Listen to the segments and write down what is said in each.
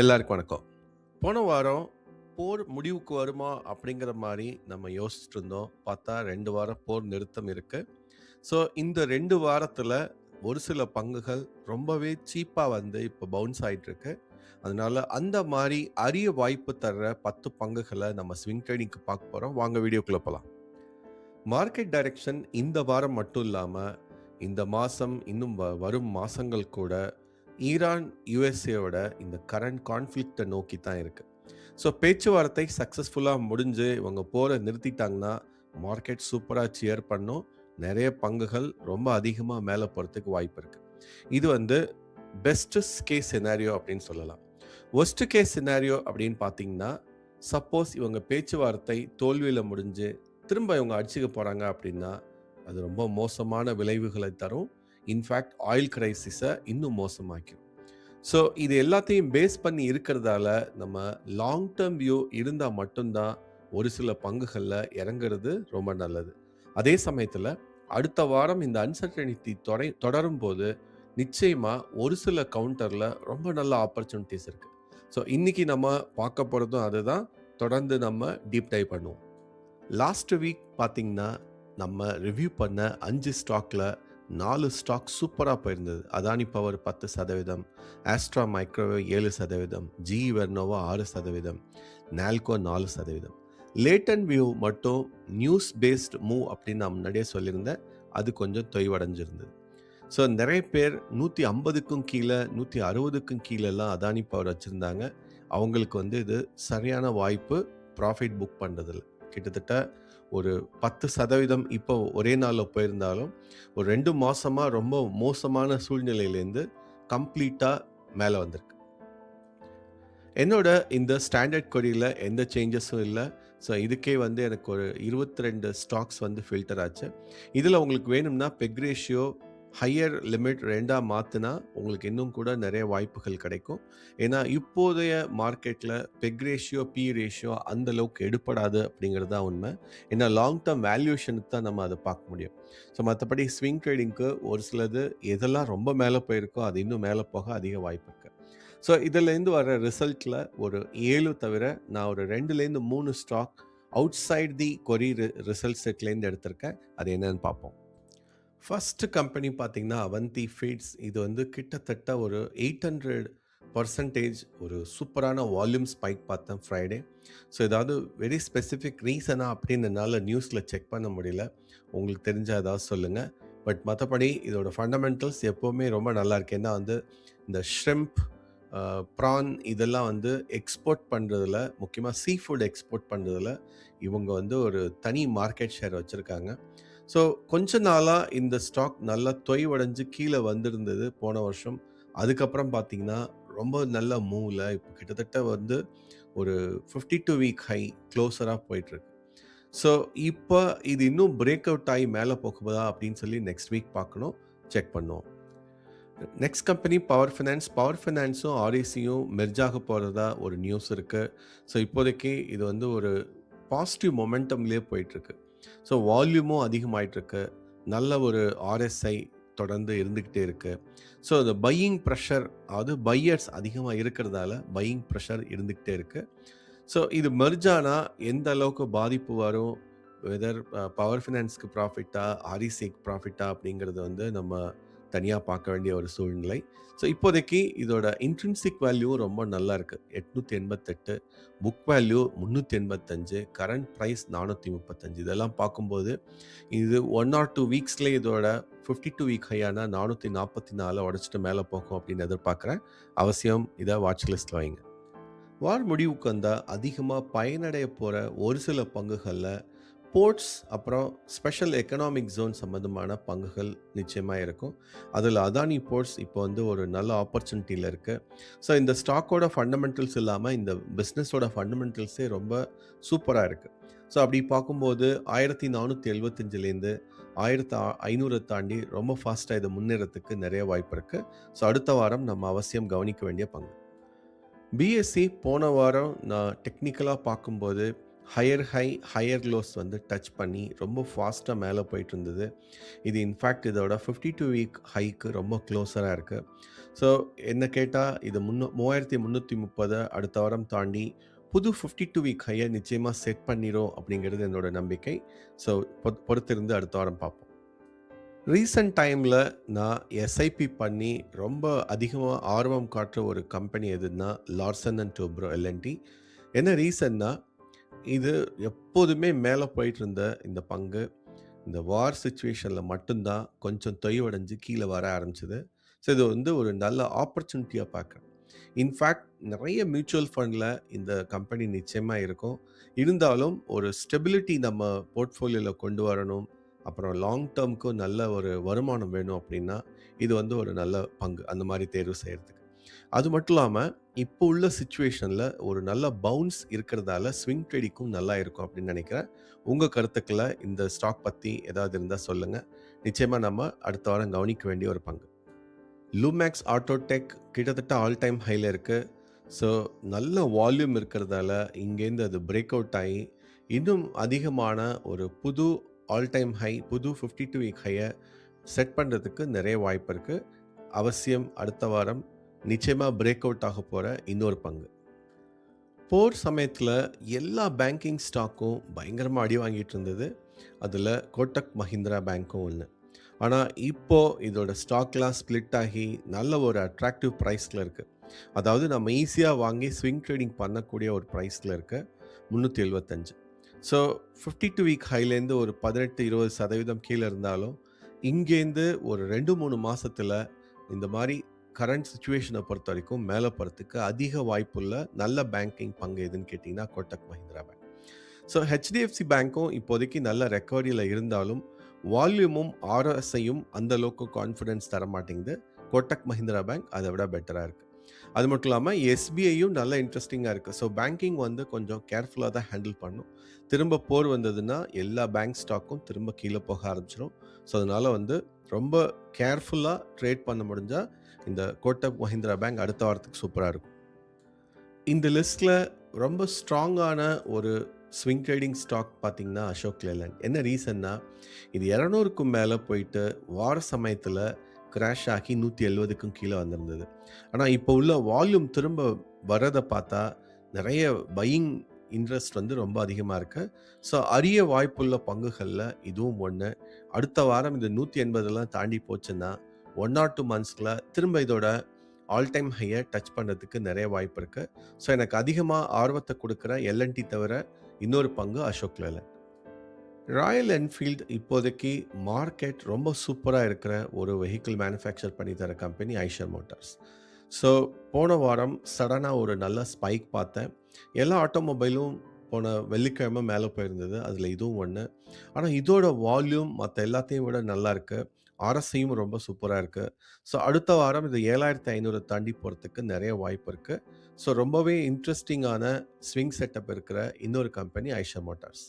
எல்லாருக்கும் வணக்கம். போன வாரம் போர் முடிவுக்கு வருமா? அப்படிங்கிற மாரி நம்ம யோசிச்சுட்டு இருந்தோம். பார்த்தா 2 வாரம் போர் நிறுத்தம் இருக்கு. ஸோ இந்த 2 வாரத்துல ஒரு சில பங்குகள் ரொம்பவே சீப்பா வந்து இப்போ பவுன்ஸ் ஆயிட்டுருக்கு. அதனால அந்த மாரி அரிய வாய்ப்பு தர்ற 10 பங்குகள நம்ம ஸ்விங் ட்ரேடிங்க்கு பார்க்க போறோம். வாங்க வீடியோக்குள்ள போலாம். மார்க்கெட் டைரக்ஷன் இந்த வாரம் மட்டும் இல்லாம, இந்த மாசம் இன்னும் வரும் மாசங்கள் கூட ஈரான், யுஎஸ்ஏவோட இந்த கரண்ட் கான்ஃப்ளிக்ட்ட நோக்கி தான் இருக்கு. ஸோ பேச்சுவார்த்தை சக்சஸ்ஃபுல்லா முடிஞ்சு இவங்க போர நிறுத்திட்டாங்கன்னா, மார்க்கெட் சூப்பரா சியர் பண்ணும். நெறைய பங்குகள் ரொம்ப அதிகமா மேல போறதுக்கு வாய்ப்பு இருக்கு. இது வந்து பெஸ்ட் கேஸ் சினாரியோ அப்படின்னு சொல்லலாம். வொர்ஸ்ட் கேஸ் சினாரியோ அப்படின்னு பார்த்தீங்கன்னா, சப்போஸ் இவங்க பேச்சுவார்த்தை தோல்வியில முடிஞ்சு, திரும்ப இவங்க அடிச்சுக்க போறாங்க அப்படின்னா, அது ரொம்ப மோசமான விளைவுகளை தரும். இன்ஃபாக்ட் ஆயில் கிரைசிஸ இன்னும் மோசமாக்கிரும். ஸோ இது எல்லாத்தையும் பேஸ் பண்ணி இருக்கிறதால, நம்ம லாங் டெர்ம் வியூ இருந்தா மட்டும் தான் ஒரு சில பங்குகள்ல இறங்குறது ரொம்ப நல்லது. அதே சமயத்துல, அடுத்த வாரம் இந்த அன்சர்டனிட்டி தொடரும்போது, நிச்சயமா ஒரு சில கவுண்டர்ல ரொம்ப நல்ல ஆப்பர்ச்சுனிட்டீஸ் இருக்கு. ஸோ இன்னைக்கு நம்ம பார்க்க போறதும் அதுதான். தொடர்ந்து நம்ம டீப் டைவ் பண்ணுவோம். லாஸ்ட் வீக் பார்த்தீங்கன்னா, நம்ம ரிவ்யூ பண்ண 5 ஸ்டாக்ல 4 ஸ்டாக் சூப்பரா போயிருந்தது. Adani power 10%, Astra microwave 7%, GE Vernova 6%, Nalco 4%. Latent View மட்டும் நியூஸ் பேஸ்ட் மூவ் அப்படின்னு நான் முன்னாடியே சொல்லியிருந்தேன். அது கொஞ்சம் தொய்வடைஞ்சிருந்தது. ஸோ நெறைய பேர் 150க்கும் கீழ, 160க்கும் கீழலாம் அதானி பவர் வச்சிருந்தாங்க. அவங்களுக்கு வந்து இது சரியான வாய்ப்பு ப்ராஃபிட் புக் பண்றதுல. கிட்டத்தட்ட ஒரு 10% இப்போ ஒரே நாள்ல போயிருந்தாலும், ஒரு 2 மாசமா ரொம்ப மோசமான சூழ்நிலையிலேருந்து கம்ப்ளீட்டா மேல வந்திருக்கு. என்னோட இந்த ஸ்டாண்டர்ட் கொரியில எந்த சேஞ்சஸும் இல்ல. ஸோ இதுக்கே வந்து எனக்கு ஒரு 22 ஸ்டாக்ஸ் வந்து ஃபில்டர் ஆச்சு. இதுல உங்களுக்கு வேணும்னா பெக் ரேஷியோ ஹையர் லிமிட் 2ஆ மாத்துனா, உங்களுக்கு இன்னும் கூட நெறைய வாய்ப்புகள் கிடைக்கும். ஏன்னா, இப்போதைய மார்க்கெட்ல பெக் ரேஷியோ, பி ரேஷியோ அந்த அளவுக்கு எடுபடாது அப்படிங்கிறது தான் உண்மை. ஏன்னா, லாங் டெர்ம் வேல்யூஷனுக்கு தான் நம்ம அத பார்க்க முடியும். ஸோ மத்தபடி ஸ்விங் ட்ரேடிங்க்கு ஒரு சிலது எதெல்லாம் ரொம்ப மேல போயிருக்கோ, அது இன்னும் மேல போக அதிக வாய்ப்பு இருக்கு. ஸோ இதுலேருந்து வர ரிசல்ட்ல ஒரு 7 தவிர, நான் ஒரு 2லேருந்து 3 ஸ்டாக் அவுட்சைட் தி கொரி ரிசல்ட் செட்லேருந்து எடுத்திருக்கேன். அது என்னன்னு பார்ப்போம். ஃபர்ஸ்ட் கம்பெனி பார்த்தீங்கன்னா, அவந்தி ஃபீட்ஸ். இது வந்து கிட்டத்தட்ட ஒரு 800% ஒரு சூப்பரான வால்யூம் ஸ்பைக் பார்த்தேன் ஃப்ரைடே. ஸோ ஏதாவது வெரி ஸ்பெசிஃபிக் ரீசனா அப்படின்னு என்னால நியூஸ்ல செக் பண்ண முடியல. உங்களுக்கு தெரிஞ்சா ஏதாவது சொல்லுங்க. பட் மத்தபடி இதோட ஃபண்டமெண்டல்ஸ் எப்பவுமே ரொம்ப நல்லா இருக்கு. ஏன்னா வந்து இந்த ஷ்ரிம்ப், ப்ரான் இதெல்லாம் வந்து எக்ஸ்போர்ட் பண்றதுல, முக்கியமா சீ ஃபுட் எக்ஸ்போர்ட் பண்றதுல இவங்க வந்து ஒரு தனி மார்க்கெட் ஷேர் வச்சிருக்காங்க. ஸோ கொஞ்ச நாளா இந்த ஸ்டாக் நல்லா தொய்வடைஞ்சு கீழ வந்திருந்தது போன வருஷம். அதுக்கப்புறம் பார்த்தீங்கன்னா, ரொம்ப நல்ல மூவ்ல இப்போ கிட்டத்தட்ட வந்து ஒரு 52 வீக் ஹை க்ளோஸரா போயிட்டுருக்கு. ஸோ இப்ப இது இன்னும் பிரேக் அவுட் ஆயி மேல போகுதா அப்படின்னு சொல்லி நெக்ஸ்ட் வீக் பார்க்கணும். செக் பண்ணுவோம். Next company power finance. Power ஃபினான்ஸும், ஆர்இசியும் மெர்ஜ் ஆக போறதா ஒரு நியூஸ் இருக்கு. ஸோ இப்போதைக்கு இது வந்து ஒரு பாசிட்டிவ் மொமெண்டம்லயே போயிட்டுருக்கு. ஸோ வால்யூமும் அதிகமாயிட்டிருக்கு. நல்ல ஒரு ஆர்எஸ்ஐ தொடர்ந்து இருந்துகிட்டே இருக்கு. ஸோ இந்த பையிங் பிரஷர், அதாவது பையர்ஸ் அதிகமா இருக்கிறதால பையிங் பிரஷர் இருந்துகிட்டே இருக்கு. ஸோ இது மெர்ஜ் ஆனா எந்த அளவுக்கு பாதிப்பு வரும்? வெதர் பவர் ஃபினான்ஸ்க்கு ப்ராஃபிட்டா? ஆர்இசிக்கு ப்ராஃபிட்டா? அப்படிங்கிறது வந்து நம்ம தனியா பார்க்க வேண்டிய ஒரு சூழ்நிலை. ஸோ இப்போதைக்கு இதோட இன்ட்ரின்சிக் வேல்யூவும் ரொம்ப நல்லா இருக்கு. 888, புக் வேல்யூ 385, கரண்ட் பிரைஸ் 435. இதெல்லாம் பார்க்கும்போது, இது 1 ஆர் 2 வீக்ஸ்லயே இதோட 52 வீக் ஹையான 444 உடைச்சிட்டு மேல போகும் அப்படின்னு எதிர்பார்க்கிறேன். அவசியம் இத வாட்ச் லிஸ்ட்ல வைங்க. வார் முடிவுக்கு வந்தா அதிகமா பயனடைய போற ஒரு சில பங்குகள்ல போர்ட்ஸ், அப்புறம் ஸ்பெஷல் எக்கனாமிக் ஜோன் சம்பந்தமான பங்குகள் நிச்சயமா இருக்கும். அதுல அதானி போர்ட்ஸ் இப்போ வந்து ஒரு நல்ல ஆப்பர்ச்சுனிட்டில இருக்கு. ஸோ இந்த ஸ்டாக்கோட ஃபண்டமெண்டல்ஸ் இல்லாம இந்த பிசினஸோட ஃபண்டமெண்டல்ஸே ரொம்ப சூப்பரா இருக்கு. ஸோ அப்படி பார்க்கும்போது 1475லேருந்து 1500 தாண்டி ரொம்ப ஃபாஸ்ட்டா இத முன்னேறதுக்கு நிறைய வாய்ப்பு இருக்கு. ஸோ அடுத்த வாரம் நம்ம அவசியம் கவனிக்க வேண்டிய பங்கு. பிஎஸ்சி போன வாரம் நான் டெக்னிக்கலா பார்க்கும்போது ஹையர் ஹை, ஹையர் லோஸ் வந்து டச் பண்ணி ரொம்ப ஃபாஸ்ட்டா மேல போயிட்டு இருந்தது. இது இன்ஃபாக்ட் இதோட 52 வீக் ஹைக்கு ரொம்ப க்ளோஸரா இருக்கு. ஸோ என்ன கேட்டா இது 3330 அடுத்த வாரம் தாண்டி புது 52 வீக் ஹைய நிச்சயமா செட் பண்ணிரும் அப்படிங்கிறது என்னோட நம்பிக்கை. ஸோ பொறுத்திருந்து அடுத்த வாரம் பார்ப்போம். ரீசென்ட் டைம்ல நான் எஸ்ஐபி பண்ணி ரொம்ப அதிகமா ஆர்வம் காட்டுற ஒரு கம்பெனி எதுன்னா, லார்சன் அண்ட் டூப்ரோ எல்என்டி. என்ன ரீசன்னா, இது எப்போதுமே மேல போயிட்டு இருந்த இந்த பங்கு, இந்த வார் சிச்சுவேஷன்ல மட்டும் தான் கொஞ்சம் தொய்வடைஞ்சு கீழ வர ஆரம்பிச்சது. ஸோ இது வந்து ஒரு நல்ல ஆப்பர்ச்சுனிட்டியா பார்க்குறேன். இன்ஃபேக்ட் நெறைய மியூச்சுவல் ஃபண்ட்ல இந்த கம்பெனி நிச்சயமா இருக்கும். இருந்தாலும் ஒரு ஸ்டெபிலிட்டி நம்ம போர்ட்ஃபோலியோல கொண்டு வரணும். அப்புறம் லாங் டெர்ம்க்கும் நல்ல ஒரு வருமானம் வேணும் அப்படின்னா, இது வந்து ஒரு நல்ல பங்கு. அந்த மாரி தேர்வு செய்றதுக்கு. அது மட்டும் இல்லாம, இப்போ உள்ள சிச்சுவேஷன்ல ஒரு நல்ல பவுன்ஸ் இருக்கிறதால ஸ்விங் ட்ரேடிங்க்கும் நல்லா இருக்கும் அப்படின்னு நெனைக்கிறேன். உங்க கருத்துக்கள இந்த ஸ்டாக் பத்தி ஏதாவது இருந்தா சொல்லுங்க. நிச்சயமா நம்ம அடுத்த வாரம் கவனிக்க வேண்டிய ஒரு பங்கு. லூமேக்ஸ் ஆட்டோடெக் கிட்டத்தட்ட ஆல் டைம் ஹைல இருக்கு. ஸோ நல்ல வால்யூம் இருக்கிறதால இங்கேருந்து அது பிரேக் அவுட் ஆகி இன்னும் அதிகமான ஒரு புது ஆல் டைம் ஹை, புது 52 வீக் ஹையை செட் பண்ணுறதுக்கு நிறைய வாய்ப்பு இருக்குது. அவசியம் அடுத்த வாரம் நிச்சயமாக பிரேக் அவுட் ஆக போகிற இன்னொரு பங்கு. போர் சமயத்தில் எல்லா பேங்கிங் ஸ்டாக்கும் பயங்கரமாக அடி வாங்கிட்டு இருந்தது. அதில் கோட்டக் மஹிந்திரா பேங்க்கும் ஒன்று. ஆனால் இப்போ இதோட ஸ்டாக்லாம் ஸ்ப்ளிட் ஆகி நல்ல ஒரு அட்ராக்டிவ் ப்ரைஸில் இருக்குது. அதாவது நம்ம ஈஸியாக வாங்கி ஸ்விங் ட்ரேடிங் பண்ணக்கூடிய ஒரு ப்ரைஸில் இருக்க 375. ஸோ 52 வீக் ஹைலேருந்து ஒரு 18-20% கீழே இருந்தாலும் இங்கேருந்து ஒரு 2-3 மாதத்தில் இந்த மாதிரி கரண்ட் சுச்சுவேஷனை பொறுத்த வரைக்கும் மேலே போகிறதுக்கு அதிக வாய்ப்புள்ள நல்ல பேங்கிங் பங்கு எதுன்னு கேட்டிங்கன்னா Kotak Mahindra bank. So HDFC பேங்க்கும் இப்போதைக்கு நல்ல ரெக்கவரியில் இருந்தாலும் வால்யூமும் ஆர்எஸ்ஐயும் அந்த அளவுக்கு கான்ஃபிடன்ஸ் தர மாட்டேங்குது. கோட்டக் மஹிந்திரா பேங்க் அதை விட பெட்டராக இருக்குது. அது மட்டும் இல்லாமல் எஸ்பிஐயும் நல்ல இன்ட்ரெஸ்டிங்காக இருக்குது. ஸோ பேங்கிங் வந்து கொஞ்சம் கேர்ஃபுல்லாக தான் ஹேண்டில் பண்ணும். திரும்ப போர் வந்ததுன்னா எல்லா பேங்க் ஸ்டாக்கும் திரும்ப கீழே போக ஆரம்பிச்சிடும். ஸோ அதனால் வந்து ரொம்ப கேர்ஃபுல்லாக ட்ரேட் பண்ண முடிஞ்சால் இந்த கோட்டக் மஹிந்திரா பேங்க் அடுத்த வாரத்துக்கு சூப்பராக இருக்கும். இந்த லிஸ்ட்டில் ரொம்ப ஸ்ட்ராங்கான ஒரு ஸ்விங் ட்ரேடிங் ஸ்டாக் பார்த்தீங்கன்னா அசோக் லேலண்ட். என்ன ரீசன்னா, இது 200க்கும் மேலே போயிட்டு வார சமயத்தில் கிராஷ் ஆகி 170க்கும் கீழே வந்திருந்தது. ஆனால் இப்போ உள்ள வால்யூம் திரும்ப வரதை பார்த்தா நிறைய பையிங் இன்ட்ரெஸ்ட் வந்து ரொம்ப அதிகமாக இருக்குது. ஸோ அரிய வாய்ப்புள்ள பங்குகளில் இதுவும் ஒன்று. அடுத்த வாரம் இது 180லாம் தாண்டி போச்சுன்னா 1 or 2 மந்த்ஸ்க்குள்ள திரும்ப இதோட ஆல் டைம் ஹையை டச் பண்ணுறதுக்கு நிறைய வாய்ப்பு இருக்குது. ஸோ எனக்கு அதிகமாக ஆர்வத்தை கொடுக்குற எல்என்டி தவிர இன்னொரு பங்கு அசோக் லேலண்ட். ராயல் என்ஃபீல்டு இப்போதைக்கு மார்க்கெட் ரொம்ப சூப்பராக இருக்கிற ஒரு வெஹிக்கிள் மேனுஃபேக்சர் பண்ணி தர கம்பெனி ஐஷர் மோட்டார்ஸ். ஸோ போன வாரம் சடனாக ஒரு நல்ல ஸ்பைக் பார்த்தேன். எல்லா ஆட்டோமொபைலும் போன வெள்ளிக்கிழமை மேலே போயிருந்தது. அதில் இதுவும் ஒன்று. ஆனால் இதோட வால்யூம் மற்ற எல்லாத்தையும் விட நல்லா இருக்குது. ஆர்எஸ்ஐயும் ரொம்ப சூப்பராக இருக்குது. ஸோ அடுத்த வாரம் இது 7500 தாண்டி போகிறதுக்கு நிறைய வாய்ப்பு இருக்குது. ஸோ ரொம்பவே இன்ட்ரெஸ்டிங்கான ஸ்விங் செட்டப் இருக்கிற இன்னொரு கம்பெனி ஐஷர் மோட்டார்ஸ்.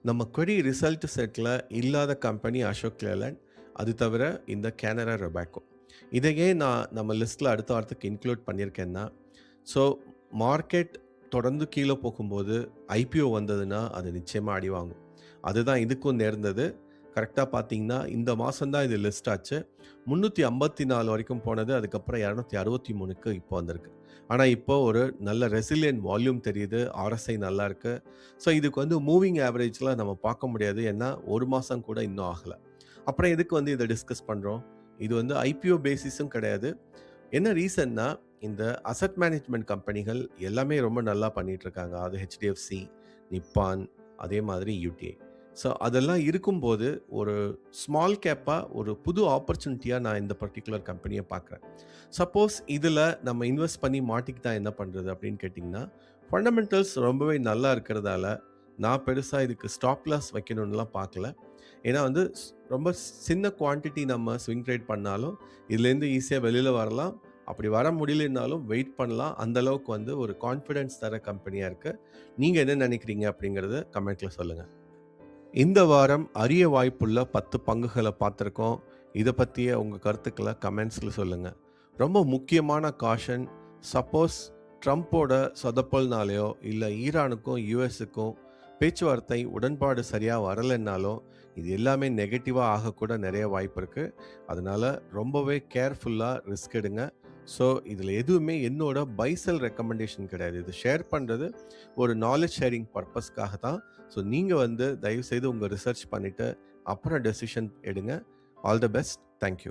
நம்ம கொரி ரிசல்ட் செட்டில் இல்லாத கம்பெனி அசோக் லேலண்ட். அது தவிர இந்த கேனரா ரொபாக்கோ. இதையே நான் நம்ம லிஸ்ட்டில் அடுத்த வாரத்துக்கு இன்க்ளூட் பண்ணியிருக்கேன்னா, ஸோ மார்க்கெட் தொடர்ந்து கீழே போகும்போது ஐபிஓ வந்ததுன்னா அது நிச்சயமாக அடி வாங்கும். அதுதான் இதுக்கும் நேர்ந்தது. கரெக்டாக பார்த்தீங்கன்னா இந்த மாதம் தான் இது லிஸ்ட் ஆச்சு. 354 வரைக்கும் போனது. அதுக்கப்புறம் 263க்கு இப்போ வந்திருக்கு. ஆனால் இப்போ ஒரு நல்ல ரெசிலியன்ட் வால்யூம் தெரியுது. ஆர்எஸ்ஐ நல்லா இருக்கு. ஸோ இதுக்கு வந்து மூவிங் ஆவரேஜ்லாம் நம்ம பார்க்க முடியாது. ஏன்னா ஒரு மாதம் கூட இன்னும் ஆகலை. அப்புறம் எதுக்கு வந்து இதை டிஸ்கஸ் பண்ணுறோம்? இது வந்து ஐபிஓ பேசிஸும் கிடையாது. என்ன ரீசன்னா, இந்த அசெட் மேனேஜ்மெண்ட் கம்பெனிகள் எல்லாமே ரொம்ப நல்லா பண்ணிட்டு இருக்காங்க. அது ஹெச்டிஎஃப்சி, நிப்பான், அதே மாதிரி யூடிஐ. ஸோ அதெல்லாம் இருக்கும்போது ஒரு ஸ்மால் கேப்பாக ஒரு புது ஆப்பர்ச்சுனிட்டியாக நான் இந்த பர்டிகுலர் கம்பெனியை பார்க்குறேன். சப்போஸ் இதில் நம்ம இன்வெஸ்ட் பண்ணி மாட்டிக்கிட்டா என்ன பண்ணுறது அப்படின்னு கேட்டிங்கன்னா, ஃபண்டமெண்டல்ஸ் ரொம்பவே நல்லா இருக்கிறதால நான் பெருசாக இதுக்கு ஸ்டாப் லாஸ் வைக்கணும்னுலாம் பார்க்கல. ஏன்னா வந்து ரொம்ப சின்ன குவான்டிட்டி நம்ம ஸ்விங் ட்ரேட் பண்ணாலும் இதுலேருந்து ஈஸியாக வெளியில் வரலாம். அப்படி வர முடியலனாலும் வெயிட் பண்ணலாம். அந்த அளவுக்கு வந்து ஒரு கான்ஃபிடென்ஸ் தர கம்பெனியாக இருக்குது. நீங்கள் என்ன நினைக்கிறீங்க அப்படிங்கிறத கமெண்ட்டில் சொல்லுங்கள். இந்த வாரம் அரிய வாய்ப்புள்ள 10 பங்குகளை பார்த்துருக்கோம். இதை பற்றிய உங்கள் கருத்துக்களை கமெண்ட்ஸில் சொல்லுங்கள். ரொம்ப முக்கியமான காஷன், சப்போஸ் ட்ரம்ப்போட சொதப்பல்னாலேயோ இல்லை ஈரானுக்கும் யூஎஸுக்கும் பேச்சுவார்த்தை, உடன்பாடு சரியா வரலைன்னாலும், இது எல்லாமே நெகட்டிவா ஆகக்கூட நெறைய வாய்ப்பு இருக்கு. அதனால ரொம்பவே கேர்ஃபுல்லா ரிஸ்க் எடுங்க. ஸோ, இதில எதுவுமே என்னோட பை செல் ரெக்கமெண்டேஷன் கிடையாது. இது ஷேர் பண்றது ஒரு நாலேட்ஜ் ஷேரிங் பர்ப்பஸ்க்காக தான். ஸோ, நீங்க வந்து தயவுசெய்து உங்க ரிசர்ச் பண்ணிட்டு, அப்புறம் டெசிஷன் எடுங்க. All the best. Thank you.